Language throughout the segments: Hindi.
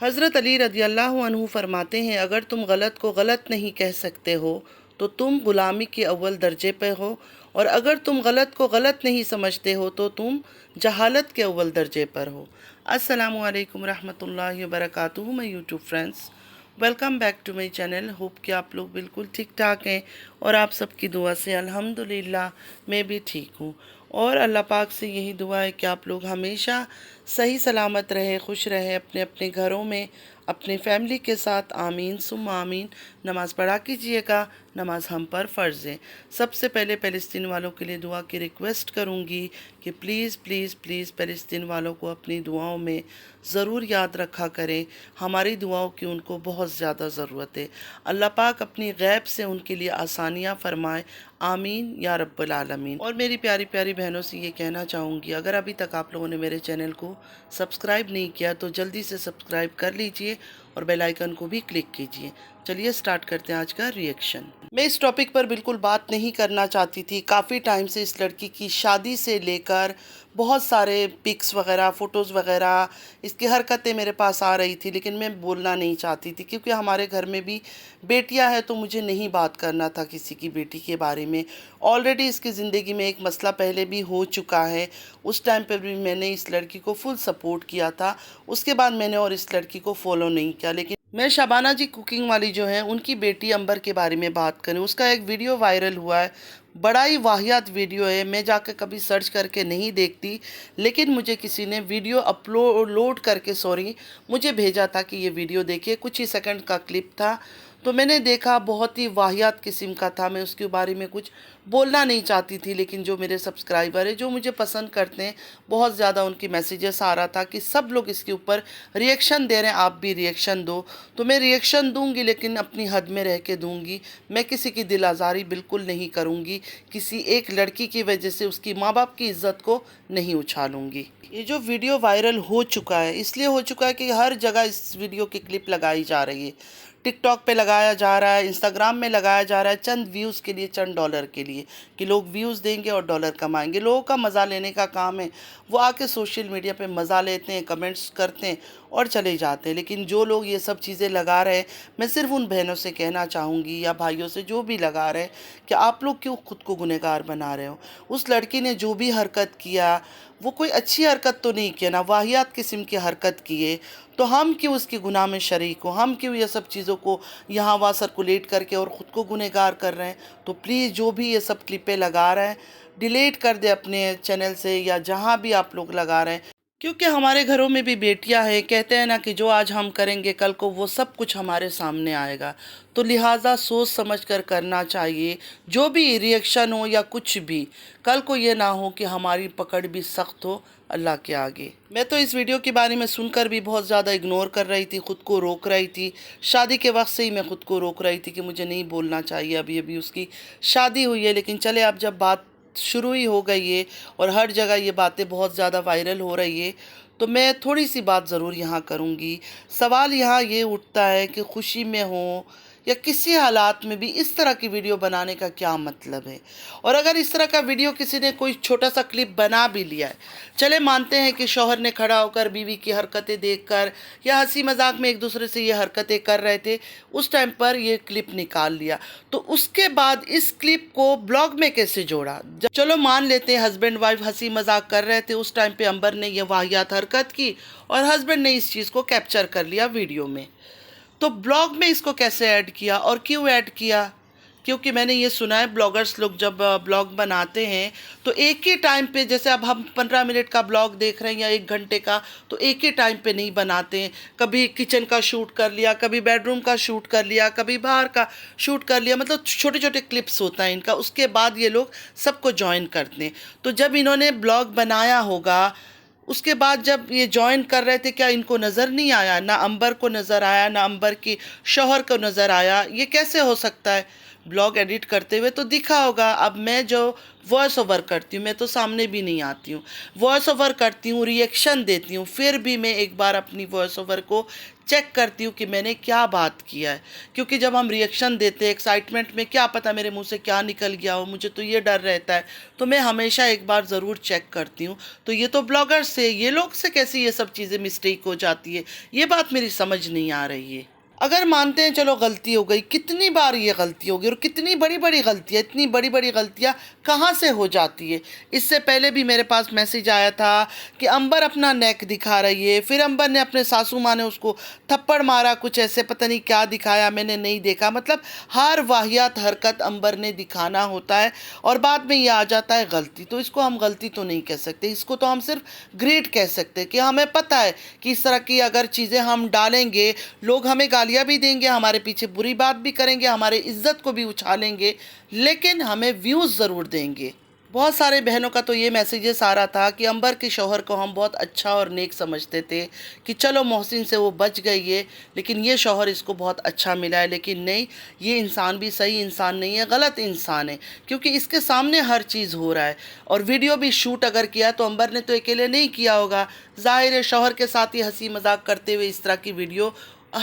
हज़रत अली रज़ियल्लाहु अन्हु फरमाते हैं, अगर तुम गलत को गलत नहीं कह सकते हो तो तुम गुलामी के अव्वल दर्जे पे हो, और अगर तुम गलत को गलत नहीं समझते हो तो तुम जहालत के अव्वल दर्जे पर हो। अस्सलामु अलैकुम रहमतुल्लाहि व बरकातुहू। My YouTube friends, welcome back to my channel. Hope कि आप लोग बिल्कुल ठीक ठाक हैं और आप सबकी दुआ से अल्हम्दुलिल्लाह मैं भी ठीक हूँ। और अल्लाह पाक से यही दुआ है कि आप लोग हमेशा सही सलामत रहे, खुश रहे अपने अपने घरों में, अपने फैमिली के साथ। आमीन सुम आमीन। नमाज़ पढ़ा कीजिएगा, नमाज हम पर फ़र्ज़ है। सबसे पहले फ़लस्तीन वालों के लिए दुआ की रिक्वेस्ट करूँगी कि प्लीज़ प्लीज़ प्लीज़ फ़लस्तीन वालों को अपनी दुआओं में ज़रूर याद रखा करें। हमारी दुआओं की उनको बहुत ज़्यादा ज़रूरत है। अल्लाह पाक अपनी गैब से उनके लिए आसानियाँ फ़रमाए। आमीन या रब्बल आलमीन। और मेरी प्यारी प्यारी बहनों से ये कहना चाहूँगी, अगर अभी तक आप लोगों ने मेरे चैनल को सब्सक्राइब नहीं किया तो जल्दी से सब्सक्राइब कर लीजिए और बेल आइकन को भी क्लिक कीजिए। चलिए स्टार्ट करते हैं आज का रिएक्शन। मैं इस टॉपिक पर बिल्कुल बात नहीं करना चाहती थी। काफ़ी टाइम से इस लड़की की शादी से लेकर बहुत सारे पिक्स वगैरह, फ़ोटोज़ वगैरह, इसकी हरकतें मेरे पास आ रही थी, लेकिन मैं बोलना नहीं चाहती थी क्योंकि हमारे घर में भी बेटियां हैं, तो मुझे नहीं बात करना था किसी की बेटी के बारे में। ऑलरेडी इसकी ज़िंदगी में एक मसला पहले भी हो चुका है। उस टाइम पर भी मैंने इस लड़की को फुल सपोर्ट किया था। उसके बाद मैंने और इस लड़की को फॉलो नहीं किया। लेकिन मैं शबाना जी कुकिंग वाली जो है, उनकी बेटी अंबर के बारे में बात करें। उसका एक वीडियो वायरल हुआ है, बड़ा ही वाहियात वीडियो है। मैं जाकर कभी सर्च करके नहीं देखती, लेकिन मुझे किसी ने वीडियो अपलोड करके मुझे भेजा था कि ये वीडियो देखिए। कुछ ही सेकंड का क्लिप था, तो मैंने देखा, बहुत ही वाहियात किस्म का था। मैं उसके बारे में कुछ बोलना नहीं चाहती थी, लेकिन जो मेरे सब्सक्राइबर है, जो मुझे पसंद करते हैं, बहुत ज़्यादा उनकी मैसेजेस आ रहा था कि सब लोग इसके ऊपर रिएक्शन दे रहे हैं, आप भी रिएक्शन दो। तो मैं रिएक्शन दूंगी, लेकिन अपनी हद में रह के दूंगी। मैं किसी की दिल आज़ारी बिल्कुल नहीं करूंगी। किसी एक लड़की की वजह से उसकी माँ बाप की इज़्ज़त को नहीं उछालूंगी। ये जो वीडियो वायरल हो चुका है, इसलिए हो चुका है कि हर जगह इस वीडियो की क्लिप लगाई जा रही है। टिकटॉक पे लगाया जा रहा है, इंस्टाग्राम में लगाया जा रहा है, चंद व्यूज़ के लिए, चंद डॉलर के लिए, कि लोग व्यूज़ देंगे और डॉलर कमाएंगे। लोगों का मज़ा लेने का काम है। वो आके सोशल मीडिया पे मज़ा लेते हैं, कमेंट्स करते हैं और चले जाते हैं। लेकिन जो लोग ये सब चीज़ें लगा रहे हैं, मैं सिर्फ उन बहनों से कहना चाहूँगी या भाइयों से, जो भी लगा रहे हैं, कि आप लोग क्यों खुद को गुनहगार बना रहे हो। उस लड़की ने जो भी हरकत किया, वो कोई अच्छी हरकत तो नहीं किया ना, वाहियात किस्म की हरकत किए। तो हम क्यों उसके गुनाह में शरीक हो? हम क्यों ये सब चीज़ों को यहाँ वहाँ सर्कुलेट करके और ख़ुद को गुनहगार कर रहे हैं? तो प्लीज़ जो भी ये सब क्लिपें लगा रहे हैं, डिलीट कर दे अपने चैनल से, या जहाँ भी आप लोग लगा रहे हैं। क्योंकि हमारे घरों में भी बेटियां हैं। कहते हैं ना कि जो आज हम करेंगे कल को वो सब कुछ हमारे सामने आएगा। तो लिहाजा सोच समझ कर करना चाहिए। जो भी रिएक्शन हो या कुछ भी, कल को ये ना हो कि हमारी पकड़ भी सख्त हो अल्लाह के आगे। मैं तो इस वीडियो के बारे में सुनकर भी बहुत ज़्यादा इग्नोर कर रही थी, ख़ुद को रोक रही थी। शादी के वक्त से ही मैं ख़ुद को रोक रही थी कि मुझे नहीं बोलना चाहिए, अभी अभी उसकी शादी हुई है। लेकिन चले, अब जब बात शुरू ही हो गई है और हर जगह ये बातें बहुत ज़्यादा वायरल हो रही है, तो मैं थोड़ी सी बात ज़रूर यहाँ करूँगी। सवाल यहाँ ये उठता है कि खुशी में हो या किसी हालात में भी इस तरह की वीडियो बनाने का क्या मतलब है। और अगर इस तरह का वीडियो किसी ने कोई छोटा सा क्लिप बना भी लिया है, चले मानते हैं कि शौहर ने खड़ा होकर बीवी की हरकतें देखकर या हंसी मजाक में एक दूसरे से ये हरकतें कर रहे थे, उस टाइम पर ये क्लिप निकाल लिया, तो उसके बाद इस क्लिप को ब्लॉग में कैसे जोड़ा? चलो मान लेते हैं हस्बैंड वाइफ हंसी मजाक कर रहे थे, उस टाइम पे अंबर ने यह वाहियात हरकत की और हस्बैंड ने इस चीज़ को कैप्चर कर लिया वीडियो में। तो ब्लॉग में इसको कैसे ऐड किया और क्यों ऐड किया? क्योंकि मैंने ये सुना है, ब्लॉगर्स लोग जब ब्लॉग बनाते हैं तो एक ही टाइम पे, जैसे अब हम 15 मिनट का ब्लॉग देख रहे हैं या 1 घंटे का, तो एक ही टाइम पे नहीं बनाते हैं। कभी किचन का शूट कर लिया, कभी बेडरूम का शूट कर लिया, कभी बाहर का शूट कर लिया, मतलब छोटे छोटे क्लिप्स होता है इनका। उसके बाद ये लोग सबको ज्वाइन करते हैं। तो जब इन्होंने ब्लॉग बनाया होगा, उसके बाद जब ये ज्वाइन कर रहे थे, क्या इनको नज़र नहीं आया? ना अंबर को नज़र आया, ना अंबर के शौहर को नज़र आया। ये कैसे हो सकता है? ब्लॉग एडिट करते हुए तो दिखा होगा। अब मैं जो वॉइस ओवर करती हूँ, मैं तो सामने भी नहीं आती हूँ, वॉइस ओवर करती हूँ, रिएक्शन देती हूँ, फिर भी मैं एक बार अपनी वॉइस ओवर को चेक करती हूँ कि मैंने क्या बात किया है। क्योंकि जब हम रिएक्शन देते हैं एक्साइटमेंट में, क्या पता मेरे मुंह से क्या निकल गया हो, मुझे तो ये डर रहता है। तो मैं हमेशा एक बार ज़रूर चेक करती हूँ। तो ये तो ब्लॉगर्स से, ये लोग से कैसे ये सब चीज़ें मिस्टेक हो जाती है, ये बात मेरी समझ नहीं आ रही है। अगर मानते हैं चलो गलती हो गई, कितनी बार ये गलती होगी और कितनी बड़ी बड़ी गलतियाँ, इतनी बड़ी बड़ी गलतियाँ कहाँ से हो जाती है। इससे पहले भी मेरे पास मैसेज आया था कि अंबर अपना नेक दिखा रही है, फिर अंबर ने अपने सासू माँ ने उसको थप्पड़ मारा, कुछ ऐसे पता नहीं क्या दिखाया, मैंने नहीं देखा। मतलब हर वाहियात हरकत अंबर ने दिखाना होता है और बाद में ये आ जाता है गलती। तो इसको हम गलती तो नहीं कह सकते, इसको तो हम सिर्फ ग्रेट कह सकते हैं कि हमें पता है कि इस तरह की अगर चीज़ें हम डालेंगे, लोग हमें गालियाँ भी देंगे, हमारे पीछे बुरी बात भी करेंगे, हमारे इज्जत को भी उछालेंगे, लेकिन हमें व्यूज़ ज़रूर देंगे। बहुत सारे बहनों का तो ये मैसेजेस आ रहा था कि अंबर के शौहर को हम बहुत अच्छा और नेक समझते थे कि चलो मोहसिन से वो बच गई है, लेकिन ये शौहर इसको बहुत अच्छा मिला है। लेकिन नहीं, ये इंसान भी सही इंसान नहीं है, गलत इंसान है, क्योंकि इसके सामने हर चीज़ हो रहा है। और वीडियो भी शूट अगर किया तो अंबर ने तो अकेले नहीं किया होगा, जाहिर है शौहर के साथ ही हंसी मजाक करते हुए इस तरह की वीडियो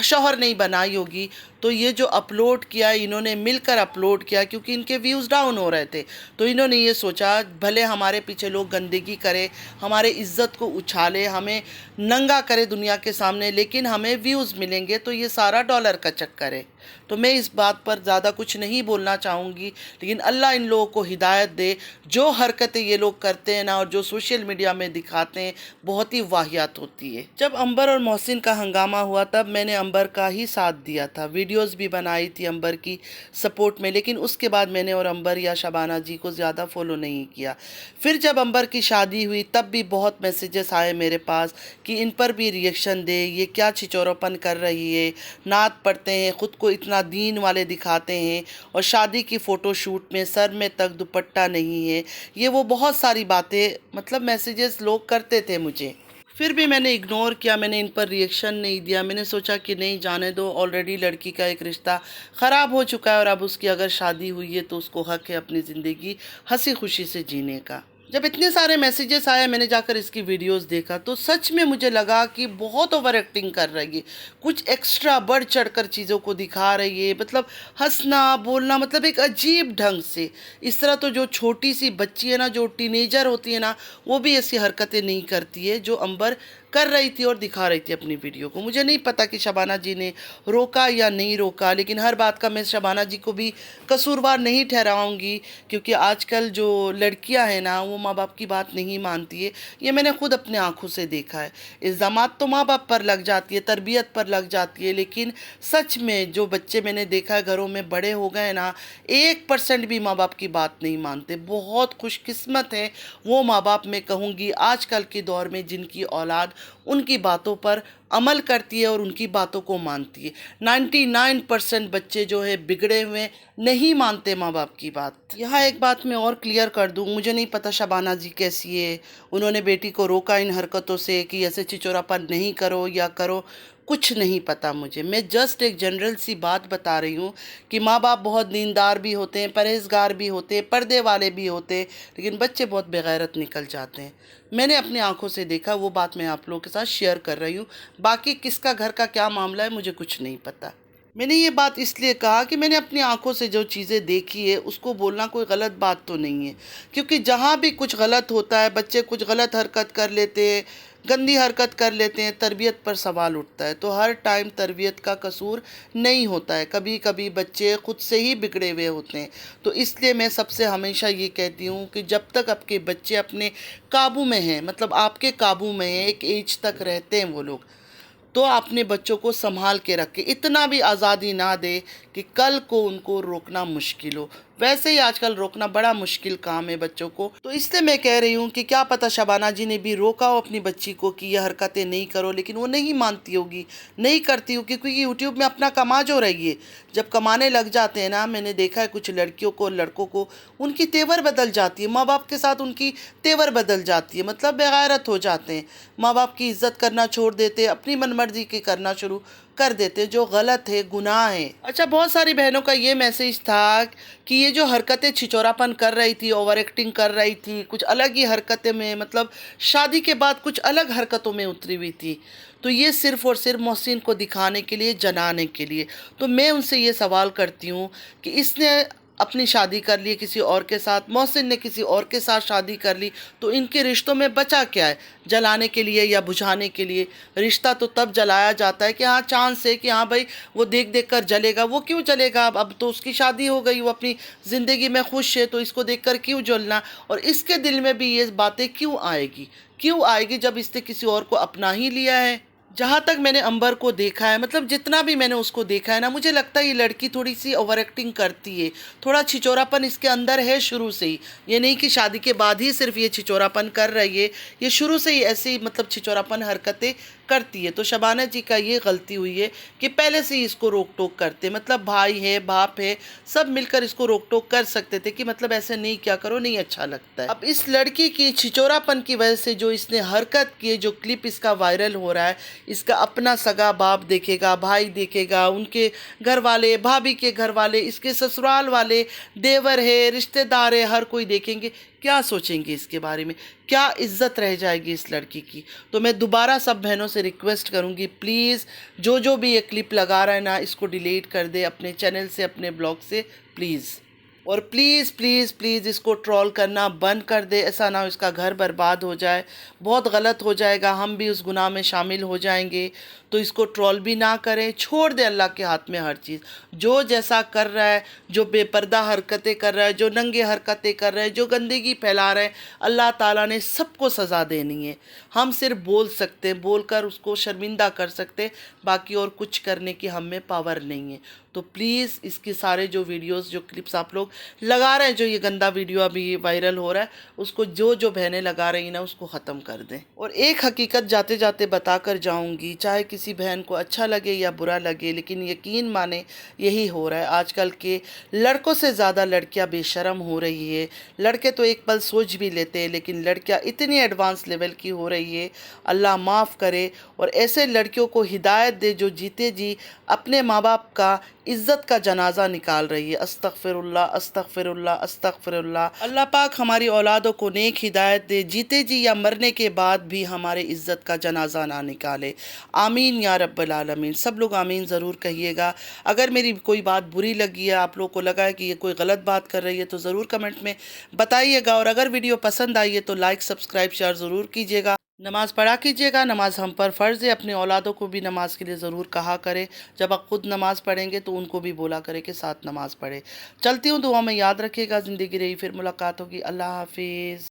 शौहर नहीं बनाई होगी। तो ये जो अपलोड किया, इन्होंने मिलकर अपलोड किया, क्योंकि इनके व्यूज़ डाउन हो रहे थे। तो इन्होंने ये सोचा भले हमारे पीछे लोग गंदगी करे, हमारे इज्जत को उछाले, हमें नंगा करे दुनिया के सामने, लेकिन हमें व्यूज़ मिलेंगे। तो ये सारा डॉलर का चक्कर है। तो मैं इस बात पर ज़्यादा कुछ नहीं बोलना चाहूँगी, लेकिन अल्लाह इन लोगों को हिदायत दे। जो हरकतें ये लोग करते हैं ना और जो सोशल मीडिया में दिखाते हैं, बहुत ही वाहियात होती है। जब अंबर और मोहसिन का हंगामा हुआ तब मैंने अंबर का ही साथ दिया था, वीडियोस भी बनाई थी अंबर की सपोर्ट में, लेकिन उसके बाद मैंने और अंबर या शबाना जी को ज़्यादा फॉलो नहीं किया। फिर जब अंबर की शादी हुई तब भी बहुत मैसेजेस आए मेरे पास कि इन पर भी रिएक्शन दे, ये क्या छिचोरापन कर रही है, नात पढ़ते हैं, ख़ुद को इतना दीन वाले दिखाते हैं और शादी की फ़ोटो शूट में सर में तक दुपट्टा नहीं है। ये वो बहुत सारी बातें, मतलब मैसेजेस लोग करते थे मुझे। फिर भी मैंने इग्नोर किया, मैंने इन पर रिएक्शन नहीं दिया। मैंने सोचा कि नहीं, जाने दो, ऑलरेडी लड़की का एक रिश्ता ख़राब हो चुका है और अब उसकी अगर शादी हुई है तो उसको हक़ है अपनी ज़िंदगी हंसी खुशी से जीने का। जब इतने सारे मैसेजेस आए, मैंने जाकर इसकी वीडियोस देखा तो सच में मुझे लगा कि बहुत ओवर एक्टिंग कर रही है, कुछ एक्स्ट्रा बढ़ चढ़ कर चीज़ों को दिखा रही है। मतलब हंसना बोलना, मतलब एक अजीब ढंग से। इस तरह तो जो छोटी सी बच्ची है ना, जो टीनेजर होती है ना, वो भी ऐसी हरकतें नहीं करती है जो अंबर कर रही थी और दिखा रही थी अपनी वीडियो को। मुझे नहीं पता कि शबाना जी ने रोका या नहीं रोका, लेकिन हर बात का मैं शबाना जी को भी कसूरवार नहीं ठहराऊंगी, क्योंकि आजकल जो लड़कियां हैं ना, वो माँ बाप की बात नहीं मानती है। ये मैंने खुद अपने आंखों से देखा है। इल्ज़ामात तो माँ बाप पर लग जाती है, तरबियत पर लग जाती है, लेकिन सच में जो बच्चे मैंने देखा है घरों में बड़े हो गए ना, 1% भी माँ बाप की बात नहीं मानते। बहुत खुशकिस्मत है वो माँ बाप, मैं कहूँगी आजकल के दौर में, जिनकी औलाद उनकी बातों पर अमल करती है और उनकी बातों को मानती है। 99% बच्चे जो है बिगड़े हुए, नहीं मानते माँ बाप की बात। यहाँ एक बात मैं और क्लियर कर दूँ, मुझे नहीं पता शबाना जी कैसी है, उन्होंने बेटी को रोका इन हरकतों से कि ऐसे चिचोरापन नहीं करो या करो, कुछ नहीं पता मुझे। मैं जस्ट एक जनरल सी बात बता रही हूँ कि माँ बाप बहुत दीनदार भी होते हैं, परहेजगार भी होते हैं, पर्दे वाले भी होते हैं, लेकिन बच्चे बहुत बेगैरत निकल जाते हैं। मैंने अपनी आंखों से देखा, वो बात मैं आप लोगों के साथ शेयर कर रही हूँ। बाकी किसका घर का क्या मामला है मुझे कुछ नहीं पता। मैंने ये बात इसलिए कहा कि मैंने अपनी आंखों से जो चीज़ें देखी है उसको बोलना कोई गलत बात तो नहीं है, क्योंकि जहाँ भी कुछ गलत होता है, बच्चे कुछ गलत हरकत कर लेते हैं, गंदी हरकत कर लेते हैं, तरबियत पर सवाल उठता है। तो हर टाइम तरबियत का कसूर नहीं होता है, कभी कभी बच्चे खुद से ही बिगड़े हुए होते हैं। तो इसलिए मैं सबसे हमेशा ये कहती हूँ कि जब तक आपके बच्चे अपने काबू में हैं, मतलब आपके काबू में हैं, एक एज तक रहते हैं वो लोग, तो अपने बच्चों को संभाल के रखें। इतना भी आज़ादी ना दे कि कल को उनको रोकना मुश्किल हो। वैसे ही आजकल रोकना बड़ा मुश्किल काम है बच्चों को। तो इसलिए मैं कह रही हूँ कि क्या पता शबाना जी ने भी रोका हो अपनी बच्ची को कि यह हरकतें नहीं करो, लेकिन वो नहीं मानती होगी, नहीं करती होगी, क्योंकि यूट्यूब में अपना कमा जो रही है। जब कमाने लग जाते हैं ना, मैंने देखा है कुछ लड़कियों को, लड़कों को, उनकी तेवर बदल जाती है, माँ बाप के साथ उनकी तेवर बदल जाती है, मतलब बेगैरत हो जाते हैं, माँ बाप की इज्जत करना छोड़ देते, अपनी मन मर्जी की करना शुरू कर देते, जो गलत है, गुनाह है। अच्छा, बहुत सारी बहनों का ये मैसेज था कि ये जो हरकतें छिचोरापन कर रही थी, ओवर एक्टिंग कर रही थी, कुछ अलग ही हरकतें में, मतलब शादी के बाद कुछ अलग हरकतों में उतरी हुई थी, तो ये सिर्फ़ और सिर्फ मोहसिन को दिखाने के लिए, जनाने के लिए। तो मैं उनसे ये सवाल करती हूँ कि इसने अपनी शादी कर ली किसी और के साथ, मोहसिन ने किसी और के साथ शादी कर ली, तो इनके रिश्तों में बचा क्या है? जलाने के लिए या बुझाने के लिए? रिश्ता तो तब जलाया जाता है कि हाँ, चांद से, कि हाँ भाई वो देख देख कर जलेगा। वो क्यों जलेगा? अब तो उसकी शादी हो गई, वो अपनी ज़िंदगी में खुश है, तो इसको देख कर क्यों जलना? और इसके दिल में भी ये बातें क्यों आएगी? क्यों आएगी जब इसने किसी और को अपना ही लिया है? जहाँ तक मैंने अंबर को देखा है, मतलब जितना भी मैंने उसको देखा है ना, मुझे लगता है ये लड़की थोड़ी सी ओवर एक्टिंग करती है, थोड़ा छिचोरापन इसके अंदर है शुरू से ही। ये नहीं कि शादी के बाद ही सिर्फ ये छिचोरापन कर रही है, ये शुरू से ही ऐसी मतलब छिचोरापन हरकतें करती है। तो शबाना जी का ये गलती हुई है कि पहले से ही इसको रोक टोक करते, मतलब भाई है, बाप है, सब मिलकर इसको रोक टोक कर सकते थे कि मतलब ऐसे नहीं क्या करो, नहीं अच्छा लगता है। अब इस लड़की की छिचोरापन की वजह से जो इसने हरकत की है, जो क्लिप इसका वायरल हो रहा है, इसका अपना सगा बाप देखेगा, भाई देखेगा, उनके घर वाले, भाभी के घर वाले, इसके ससुराल वाले, देवर है, रिश्तेदार है, हर कोई देखेंगे, क्या सोचेंगे इसके बारे में? क्या इज्जत रह जाएगी इस लड़की की? तो मैं दोबारा सब बहनों से रिक्वेस्ट करूंगी, प्लीज़ जो भी ये क्लिप लगा रहा है ना, इसको डिलीट कर दे अपने चैनल से, अपने ब्लॉग से, प्लीज़। और प्लीज़ प्लीज़ प्लीज़ इसको ट्रोल करना बंद कर दे, ऐसा ना हो इसका घर बर्बाद हो जाए, बहुत गलत हो जाएगा, हम भी उस गुनाह में शामिल हो जाएंगे। तो इसको ट्रोल भी ना करें, छोड़ दे अल्लाह के हाथ में हर चीज़। जो जैसा कर रहा है, जो बेपर्दा हरकतें कर रहा है, जो नंगे हरकतें कर रहा है, जो गंदगी फैला रहा है, अल्लाह ताला ने सबको सज़ा देनी है। हम सिर्फ बोल सकते हैं, बोल कर उसको शर्मिंदा कर सकते, बाकी और कुछ करने की हम में पावर नहीं है। तो प्लीज़ इसके सारे जो वीडियोस, जो क्लिप्स आप लोग लगा रहे हैं, जो ये गंदा वीडियो अभी वायरल हो रहा है, उसको जो बहनें लगा रही ना, उसको ख़त्म कर दें। और एक हकीकत जाते जाते बता कर जाऊँगी, चाहे किसी बहन को अच्छा लगे या बुरा लगे, लेकिन यकीन माने यही हो रहा है। आजकल के लड़कों से ज़्यादा लड़कियां बेशर्म हो रही है। लड़के तो एक पल सोच भी लेते हैं, लेकिन लड़कियां इतनी एडवांस लेवल की हो रही है, अल्लाह माफ़ करे। और ऐसे लड़कियों को हिदायत दे जो जीते जी अपने माँ बाप का इज़्ज़त का जनाजा निकाल रही है। अस्तगफिरुल्लाह अस्तगफिरुल्लाह अस्तगफिरुल्लाह। अल्लाह पाक हमारी औलादों को नेक हिदायत दे, जीते जी या मरने के बाद भी हमारे इज़्ज़त का जनाजा ना निकाले। आमीन या रब्बल आलमीन। सब लोग आमीन ज़रूर कहिएगा। अगर मेरी कोई बात बुरी लगी है, आप लोग को लगा है कि ये कोई गलत बात कर रही है, तो ज़रूर कमेंट में बताइएगा। और अगर वीडियो पसंद आई है तो लाइक सब्सक्राइब शेयर ज़रूर कीजिएगा। नमाज़ पढ़ा कीजिएगा, नमाज हम पर फ़र्ज़ है। अपने औलादों को भी नमाज के लिए ज़रूर कहा करें। जब आप खुद नमाज़ पढ़ेंगे तो उनको भी बोला करें कि साथ नमाज़ पढ़े। चलती हूँ, दुआ में याद रखिएगा। ज़िंदगी रही फिर मुलाकात होगी। अल्लाह हाफिज़।